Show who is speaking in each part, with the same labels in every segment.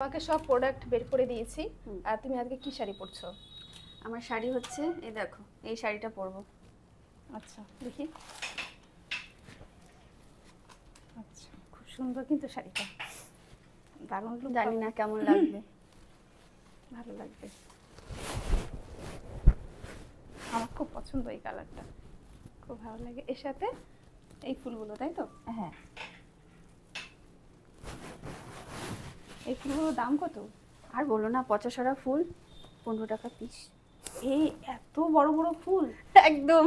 Speaker 1: তোমাকে সব প্রোডাক্ট বের করে দিয়েছি। আর তুমি আজকে কি শাড়ি পরছো?
Speaker 2: আমার শাড়ি হচ্ছে এই দেখো, এই শাড়িটা পরবো।
Speaker 1: আচ্ছা দেখি। আচ্ছা খুব সুন্দর কিন্তু শাড়িটা, দারুণ লুক।
Speaker 2: জানি না কেমন লাগবে।
Speaker 1: ভালো লাগবে, আমার খুব পছন্দ এই কালারটা, খুব ভালো লাগে। এর সাথে এই ফুলগুলো, তাই তো?
Speaker 2: হ্যাঁ।
Speaker 1: এই ফুলগুলোর দাম কত?
Speaker 2: আর বলো না, পচাশড়া ফুল 15 টাকা পিস।
Speaker 1: এই এত বড় বড় ফুল,
Speaker 2: একদম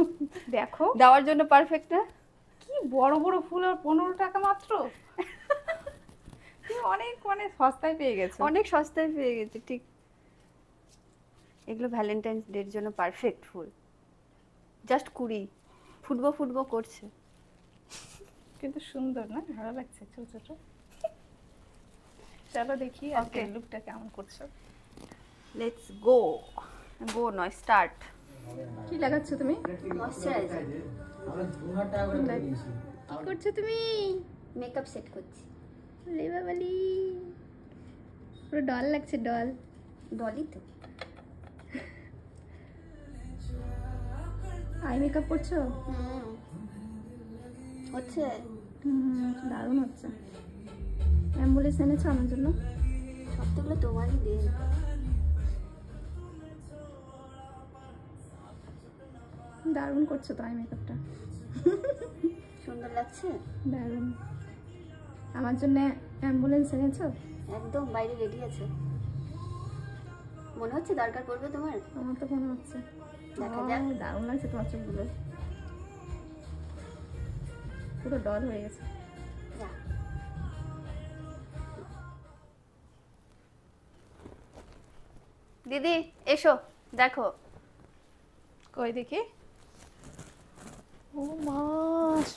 Speaker 1: দেখো
Speaker 2: দেওয়ার জন্য পারফেক্ট না?
Speaker 1: কি বড় বড় ফুল, আর 15 টাকা মাত্র। তুমি অনেক সস্তায় পেয়ে গেছো।
Speaker 2: অনেক সস্তায় পেয়ে গেছে, ঠিক। এগুলো ভ্যালেন্টাইন্স ডের জন্য পারফেক্ট ফুল। জাস্ট 20 ফুটবো করছে,
Speaker 1: কিন্তু সুন্দর না? ভালো লাগছে ছোট ছোট। চলো দেখি আজকে লুকটা কেমন করছো।
Speaker 2: Let's go. গো নয়, স্টার্ট।
Speaker 1: কি লাগাচ্ছ তুমি?
Speaker 2: ময়শ্চারাইজার।
Speaker 1: কি করছো তুমি?
Speaker 2: মেকআপ সেট করছি।
Speaker 1: রে বাবালি, পুরো ডল লাগছে, ডল।
Speaker 2: ডলি তো।
Speaker 1: আই মেকআপ করছো?
Speaker 2: হচ্ছে।
Speaker 1: দারুণ হচ্ছে। অ্যাম্বুলেন্স এনেছো আমার জন্য?
Speaker 2: সবগুলো তোমারই দেন।
Speaker 1: দারুণ করছো তো আই মেকআপটা।
Speaker 2: সুন্দর লাগছে।
Speaker 1: দারুণ। আমার জন্য অ্যাম্বুলেন্স এনেছো?
Speaker 2: একদম বাইরে রেডি আছে। মনে হচ্ছে দরকার পড়বে তোমার?
Speaker 1: আমার তো মনে হচ্ছে।
Speaker 2: দেখা যাক।
Speaker 1: দারুণ লাগছে তোমার চোখগুলো, পুরো ডল হয়ে গেছে।
Speaker 2: দিদি এসো, দেখো।
Speaker 1: কই দেখি। ও মা,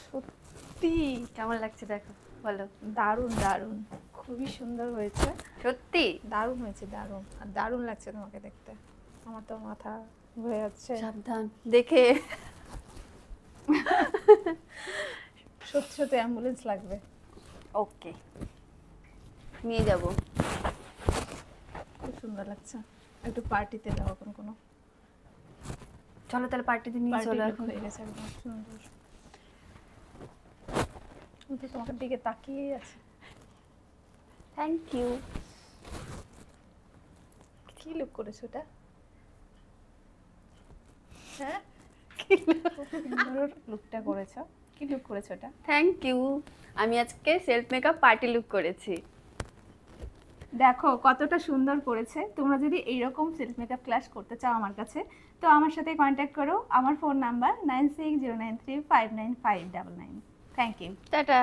Speaker 1: সত্যি
Speaker 2: কেমন লাগছে দেখো, বলো।
Speaker 1: দারুণ দারুণ, খুবই সুন্দর হয়েছে।
Speaker 2: সত্যি
Speaker 1: দারুণ হয়েছে, দারুণ। আর দারুণ লাগছে তোমাকে দেখতে। আমার তো মাথা ঘুরে যাচ্ছে।
Speaker 2: সাবধান দেখে।
Speaker 1: সত্যি সত্যি অ্যাম্বুলেন্স লাগবে।
Speaker 2: ওকে, নিয়ে যাব।
Speaker 1: খুব সুন্দর লাগছে। একটু পার্টিতে যাবো কোনো।
Speaker 2: চলো তাহলে পার্টিতে নিয়ে চলো।
Speaker 1: এখন হয়ে গেছে একদম সুন্দর। আমি তো তোমার দিকে তাকিয়েই আছে।
Speaker 2: Thank you.
Speaker 1: কি লুক করেছো এটা? হ্যাঁ, সুন্দর লুকটা করেছো। কি লুক করেছো এটা?
Speaker 2: Thank you. আমি আজকে সেলফ মেকআপ পার্টি লুক করেছি।
Speaker 1: দেখো কতটা সুন্দর করেছে। তোমরা যদি এইরকম সেলফ মেকআপ ক্লাস করতে চাও আমার কাছে, তো আমার সাথে কন্ট্যাক্ট করো। আমার phone number 9609359599। Thank you.
Speaker 2: Tata.